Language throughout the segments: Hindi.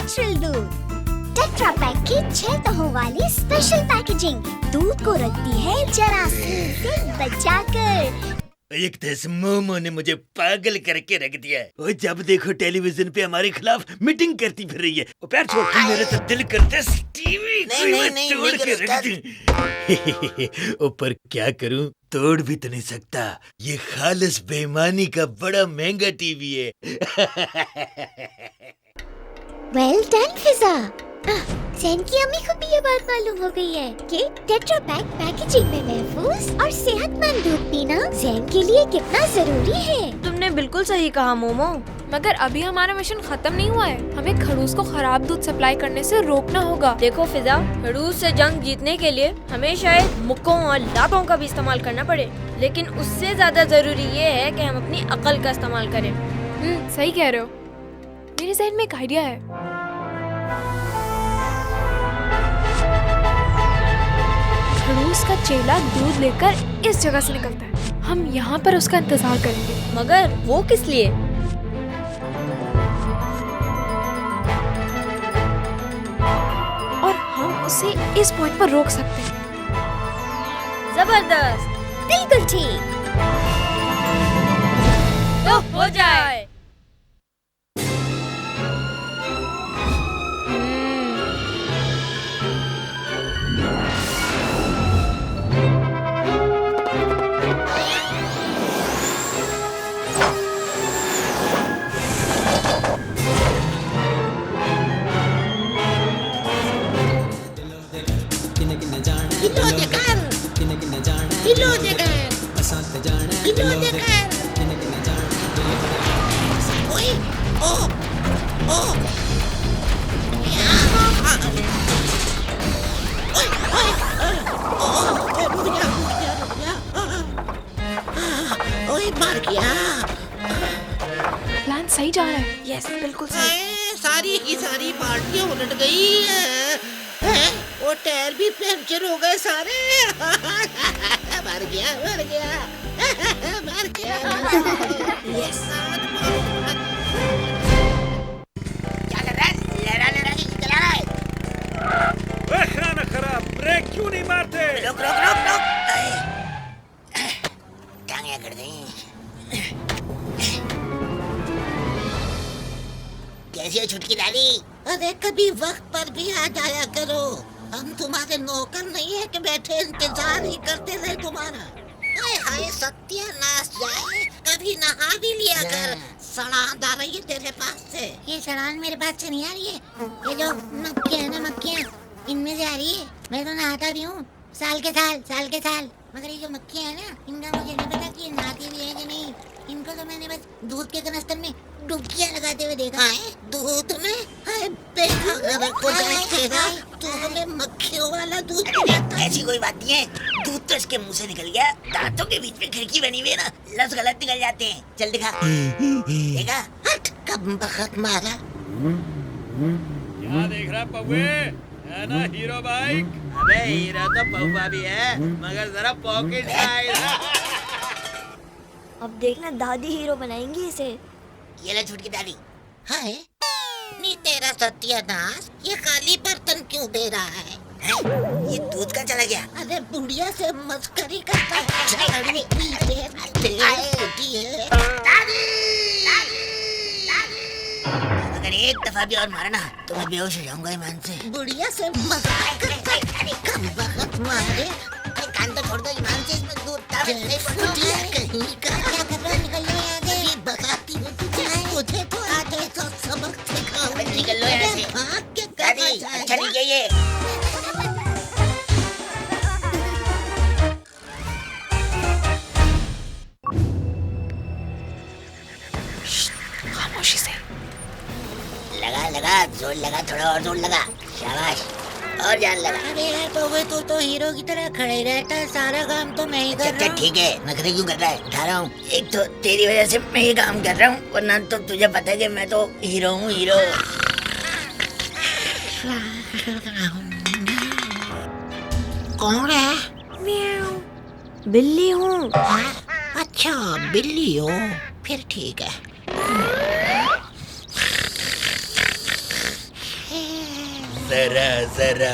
नेचुरल दूध। टेट्रा पैक की 6 तहों वाली स्पेशल पैकेजिंग दूध को रखती है जरासीम से बचाकर। एक तो इस मोमो ने मुझे पागल करके रख दिया है। और जब देखो टेलीविजन पे हमारे खिलाफ मीटिंग करती फिर रही है। वो पैर छोड़, मेरा तो दिल करता है टीवी तोड़ के रख दूं। ऊपर क्या करूं, तोड़ भी तो नहीं सकता। ये खालिस बेईमानी का बड़ा महंगा टीवी है। वेल डन फिजा। सैन की अम्मी को भी ये बात मालूम हो गई है कि टेट्रा पैक पैकेजिंग में महफूज और सेहतमंद दूध पीना सैन के लिए कितना जरूरी है। तुमने बिल्कुल सही कहा मोमो। मगर अभी हमारा मिशन खत्म नहीं हुआ है। हमें खड़ूस को खराब दूध सप्लाई करने से रोकना होगा। देखो फिजा, खड़ूस से जंग जीतने के लिए हमें शायद मुक्कों और लातों का भी इस्तेमाल करना पड़े, लेकिन उससे ज्यादा जरूरी ये है कि हम अपनी अकल का इस्तेमाल करें। सही कह रहे हो। मेरे जहन में एक आइडिया है। खड़ूस का चेला दूध लेकर इस जगह से निकलता है। हम यहाँ पर उसका इंतजार करेंगे। मगर वो किस लिए? और हम उसे इस पॉइंट पर रोक सकते हैं। जबरदस्त, बिल्कुल ठीक। तो हो जाए। मर गया। प्लान सही जा रहा है। यस, बिल्कुल सही। सारी की सारी पार्टियां उलट गई है। वो टायर भी पंचर हो गए सारे। मर गया मर गया मर गया। यस। क्या कर रहा है? लड़ा चला रहा है। खाना खराब, ब्रेक क्यों नहीं मारते? रुक रुक रुक रुक। टांगे कर दी। कैसी है छुटकी दादी? अरे कभी वक्त पर भी आ जाया करो। हम तुम्हारे नौकर नहीं है कि बैठे इंतजार ही करते रहे तुम्हारा। हाय हाय सत्यानाश जाए, कभी नहा भी लिया कर। सड़ान आ रही है तेरे पास से। ये सड़ान मेरे पास से नहीं आ रही है। ये जो मक्खियाँ है ना, मक्खियाँ इनमें से आ रही है। मैं तो नहाता भी हूँ साल के साल। मगर ये जो मक्खियाँ है ना, इनका मुझे नहीं पता कि ये नहाती भी है कि नहीं। इनको तो मैंने बस दूध के कनस्तर में डुबकियाँ लगाते हुए देखा है। दूध में? हाय बेटा को देखेगा तू हमें मक्खियों वाला दूध पिलाता। ऐसी कोई बात नहीं है, दूध तो इसके मुंह से निकल गया। दांतों के बीच में खिड़की बनी हुई है ना, लफ्ज गलत निकल जाते हैं। चल दिखा। देखा? हट कब बखत मारा। क्या देख रहा पौवे? है ना हीरो बाइक? अबे हीरो तो पौवा भी है, मगर जरा पॉकेट साइज। अब देखना दादी हीरो बनाएंगी इसे। ये ले छुटकी दादी। हाय नी तेरा सत्यानाश, ये खाली बर्तन क्यों दे रहा है? ये दूध का चला गया। अरे बुढ़िया से मस्करी करता है। अगर एक दफा भी और मारा ना तो मैं बेहोश हो जाऊंगा ईमान से। बुढ़िया से मजाक करता है। कब वक्त मारे। कान तो छोड़ दो ईमान से, इसमें दूध बुढ़िया कहीं का। क्या कर रहा है? निकल लो यहाँ से। ये बताती हूँ तुझे तो आज ऐसा सबक सिखाऊंगी। निकल लो यहाँ से। भाग के दादी अच्छा नहीं किया ये। खामोशी से। लगा जोर लगा, थोड़ा और जोर लगा। शाबाश, और जान लगा। अरे यार तू तो हीरो की तरह खड़े रहता है। सारा काम तो मैं ही कर रहा हूँ। ठीक है, नखरे क्यों कर रहा है? उठा रहा हूँ। एक तो तेरी वजह से मैं ये काम कर रहा हूँ, वरना तो तुझे पता है कि मैं तो हीरो हूँ, हीरो। कौन है? बिल्ली हूँ। अच्छा बिल्ली हो, फिर ठीक है। जरा जरा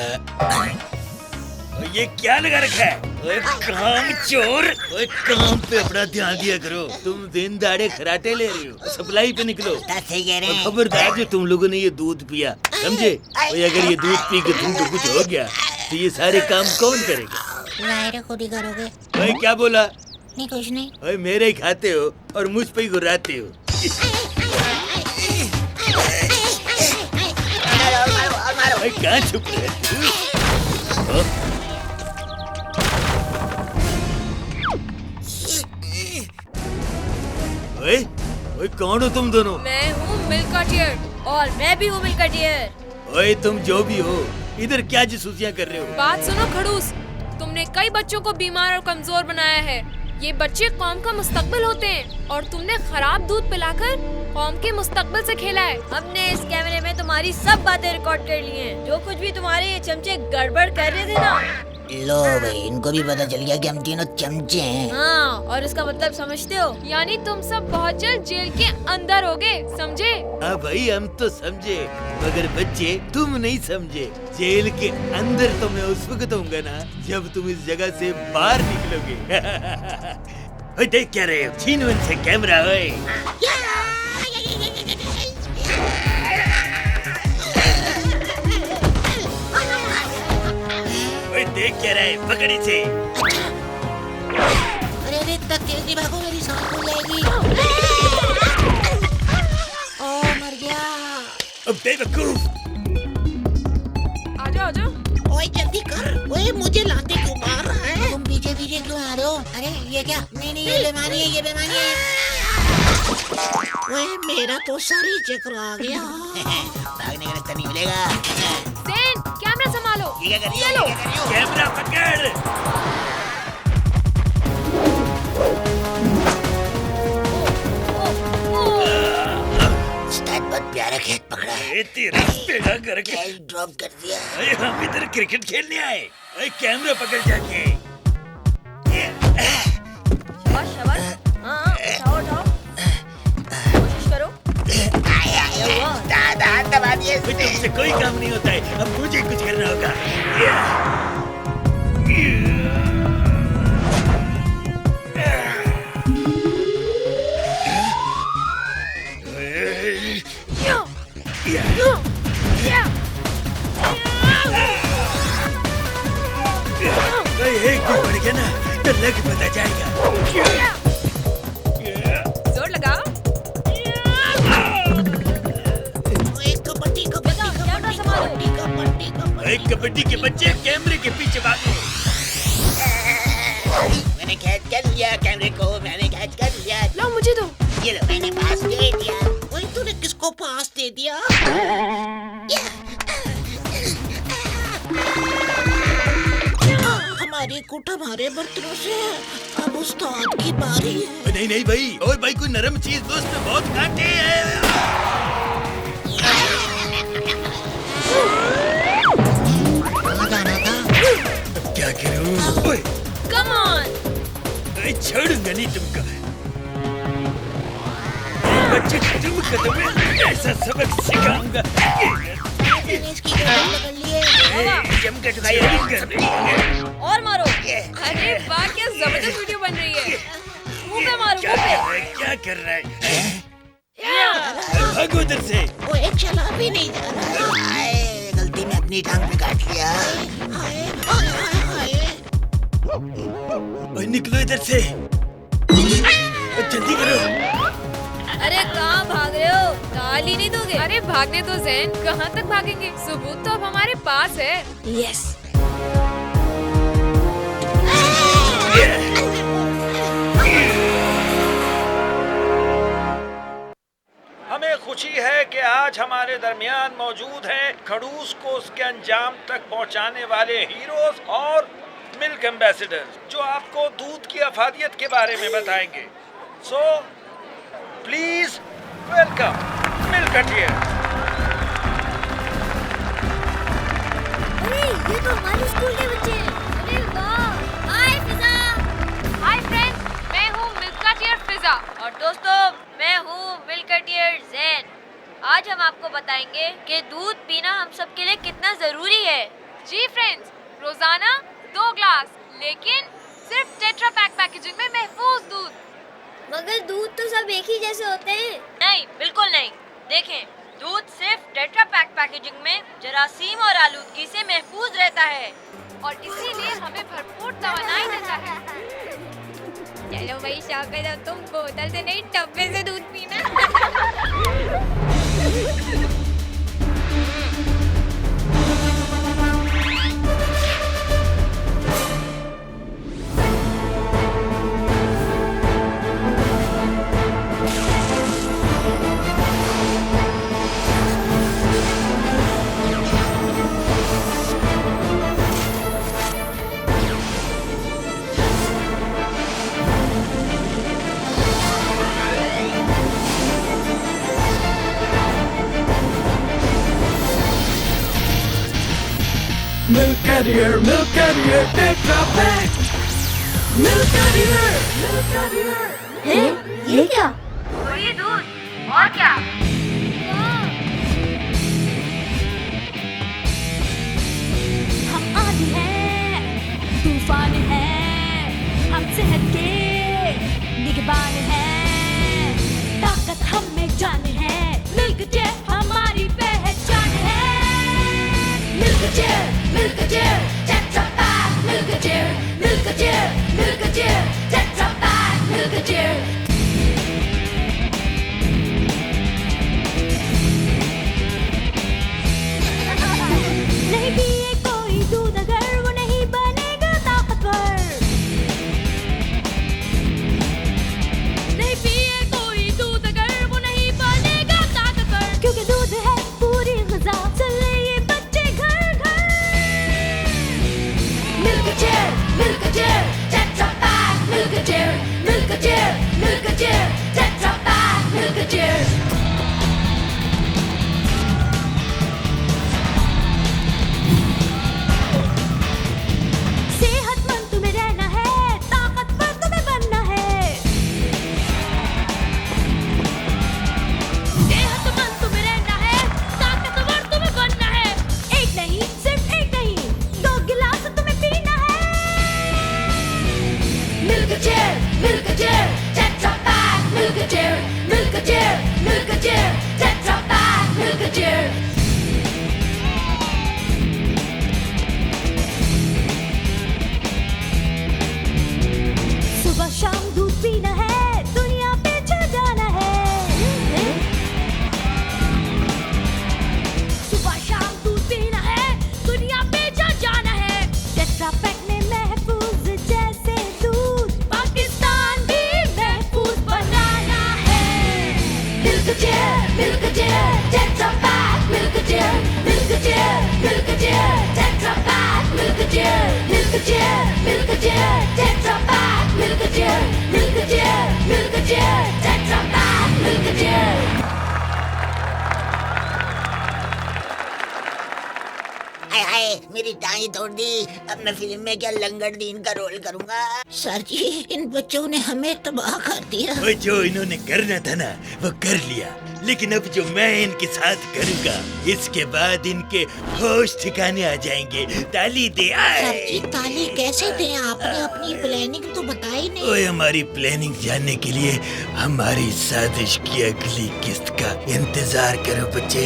ये क्या लगा रखा है? ओए काम चोर, ओए काम पे अपना ध्यान दिया करो। तुम दिन दाड़े खराटे ले रही हो, सप्लाई पे निकलो। सही कह रहे और हैं। खबरदार जो तुम लोगों ने ये दूध पिया, समझे? ओए अगर ये दूध पी के तुमको कुछ हो गया तो ये सारे काम कौन करेगा? जाहिर है खुद ही करोगे। ओए क्या बोला? नहीं कुछ नहीं। ओए मेरे ही खाते हो और मुझ पे ही गुर्राते हो। ओए कहाँ छुप रहे हो? ओए ओए कौन हो तुम दोनों? मैं हूँ मिल्कटियर और मैं भी हूँ मिल्कटियर। ओए तुम जो भी हो, इधर क्या जासूसियां कर रहे हो? बात सुनो खड़ूस, तुमने कई बच्चों को बीमार और कमजोर बनाया है। ये बच्चे कौम का मुस्तकबिल होते हैं और तुमने खराब दूध पिलाकर कौम के मुस्तकबिल से खेला है। हमने इस कैमरे में तुम्हारी सब बातें रिकॉर्ड कर ली हैं। जो कुछ भी तुम्हारे ये चमचे गड़बड़ कर रहे थे ना। लो भाई, इनको भी पता चल गया कि हम तीनों चमचे हैं। हाँ, और इसका मतलब समझते हो? यानी तुम सब बहुत जल्द जेल के अंदर होगे, समझे? हाँ भाई हम तो समझे, मगर बच्चे तुम नहीं समझे। जेल के अंदर तो मैं उस वक्त होऊंगा ना जब तुम इस जगह से बाहर निकलोगे। ओए देख क्या रहे हो? छीन उनसे कैमरा। ओए ओए देख क्या रहे? पकड़ इसे। अरे अरे इतना तेजी भागो, मेरी सांस फूल जाएगी। ओ मर गया। अब बेवकूफ। आजा आजा। ओए जल्दी कर। ओए मुझे लाते क्यों मार रहा है? तुम पीछे पीछे क्यों आ रहे हो? अरे ये क्या? नहीं नहीं ये बीमारी है, ये बीमारी है। ओए मेरा तो सर ही चकरा गया। भागने का रास्ता नहीं मिलेगा। ज़ेन, कैमरा संभालो। ये क्या कर रही है? चलो। ये क्या कर रही हो? कैमरा पकड़। उस्ताद बहुत प्यारा खेत पकड़ा है। ए, तेरा पेड़ा करके कैच ड्रॉप कर दिया। अरे हम इधर क्रिकेट खेलने आए। अरे कैमरा पकड़ जाके। शाबाश शाबाश। हाँ, उठाओ उठाओ। कोशिश करो। दादा दबा दिए भाई, तुमसे कोई काम नहीं होता है, अब मुझे कुछ करना होगा। एक भी पड़ गया ना तो लग पता जाएगा। जोर लगाओ। ओए कबड्डी कबड्डी कैमरा संभालो। कबड्डी कबड्डी कबड्डी। एक कबड्डी के बच्चे कैमरे के पीछे भागो। मैंने कैच कर लिया कैमरे को, मैंने कैच कर लिया। लो मुझे दो। ये लो, मैंने पास दे दिया। ओए तूने किसको पास दे दिया? हमारी कुट हमारे बर्तनों से, अब उस्ताद की बारी है। नहीं नहीं भाई, ओए भाई कोई नरम चीज दो, उसमें बहुत कांटे हैं। कहाँ जाना था? अब क्या करूं? ओए Come on! अरे छोड़ूंगा नहीं तुमको। बच्चे तुम कदम में ऐसा सबक सिखाऊंगा। मैंने इसकी गर्दन पकड़ ली है। जम कर खाई कर रही है। और मारो। अरे वाह, क्या जबरदस्त वीडियो बन रही है। मुंह पे मारो, क्या मुंह कर पे। रहा है? क्या कर रहा है? भागो उधर से। ओए चला भी नहीं जा रहा। हाय, गलती में अपनी टांग पे काट लिया। हाय हाय हाय हाय। ओए निकलो इधर से। जल्दी करो। अरे कहाँ भाग रहे हो? गाली नहीं दोगे? अरे भागने दो ज़ेन, कहाँ तक भागेंगे? सबूत तो अब हमारे पास है। यस। हमें खुशी है कि आज हमारे दरमियान मौजूद हैं खड़ूस को उसके अंजाम तक पहुंचाने वाले हीरोज और मिल्क एम्बेसडर्स, जो आपको दूध की अफादियत के बारे में बताएंगे। सो प्लीज वेलकम मिल्कटियर। अरे ये तो हमारे स्कूल के बच्चे हैं। अरे वाह! हाय फिजा। हाय फ्रेंड्स, मैं हूँ मिल्कटियर फिजा। और दोस्तों, मैं हूँ मिल्कटियर ज़ेन। आज हम आपको बताएंगे कि दूध पीना हम सब के लिए कितना जरूरी है। जी फ्रेंड्स, रोजाना 2 ग्लास, लेकिन सिर्फ टेट्रा पैक पैकेजिंग में महफूज दूध। मगर दूध तो सब एक ही जैसे होते हैं। नहीं, बिल्कुल नहीं। देखें, दूध सिर्फ टेट्रा पैक पैकेजिंग में जरासीम और आलूदगी से महफूज रहता है और इसीलिए हमें भरपूर तवानाई देता है। चलो भाई शाकिर, तुम बोतल से नहीं टब्बे से दूध पीना। Milk Carrier, Tetra Pak. Milk Carrier. हैं? ये क्या? वही दूध और क्या? हम आंधी हैं, तूफान हैं, हम सेहत के निगहबान हैं, ताकत हम में जान है, मिल्क जे हमारी पहचान है। मिल्क जे, Tetra Pak, मिल्क जे, Tetra Pak, मिल्क जे। नहीं पिए कोई दूध अगर वो नहीं बनेगा ताकतवर। नहीं पिए कोई दूध अगर वो नहीं बनेगा ताकतवर। क्योंकि दूध है पूरी ग़िज़ा, चले ये बच्चे घर घर। मिल्क जे, Tetra Pak, मिल्क जे, Tetra Pak, मिल्क जे। सेहतमंद तुम्हें रहना है, ताकतवर तुम्हें बनना है। सेहतमंद तुम्हें रहना है, ताकतवर तुम्हें बनना है। एक नहीं, सिर्फ एक नहीं, 2 गिलास तुम्हें पीना है। मिल्क जे, Tetra Pak, मिल्क जे, Tetra Pak, मिल्क जे। सुबह शाम दूध पीना है, दुनिया पे छा जाना है। सुबह शाम दूध पीना है, दुनिया पे छा जाना है। टेट्रा पैक में महफूज जैसे दूध, पाकिस्तान भी महफूज बनाना है। मिल्क जे, Tetra Pak, मिल्क जे, Tetra Pak, मिल्क जे, Tetra Pak, मिल्क जे, Tetra Pak, मिल्क जे। हाय हाय, मेरी टांग तोड़ दी। अब मैं फिल्म में क्या लंगड़दीन का रोल करूंगा। सर जी, इन बच्चों ने हमें तबाह कर दिया। वो जो इन्होंने करना था ना, वो कर लिया। लेकिन अब जो मैं इनके साथ करूंगा, इसके बाद इनके होश ठिकाने आ जाएंगे। ताली दे आए। सर जी, ताली कैसे दें? आपने अपनी प्लानिंग तो बताई नहीं। ओए, हमारी प्लानिंग जानने के लिए हमारी साजिश की अगली किस्त का इंतजार करो बच्चे।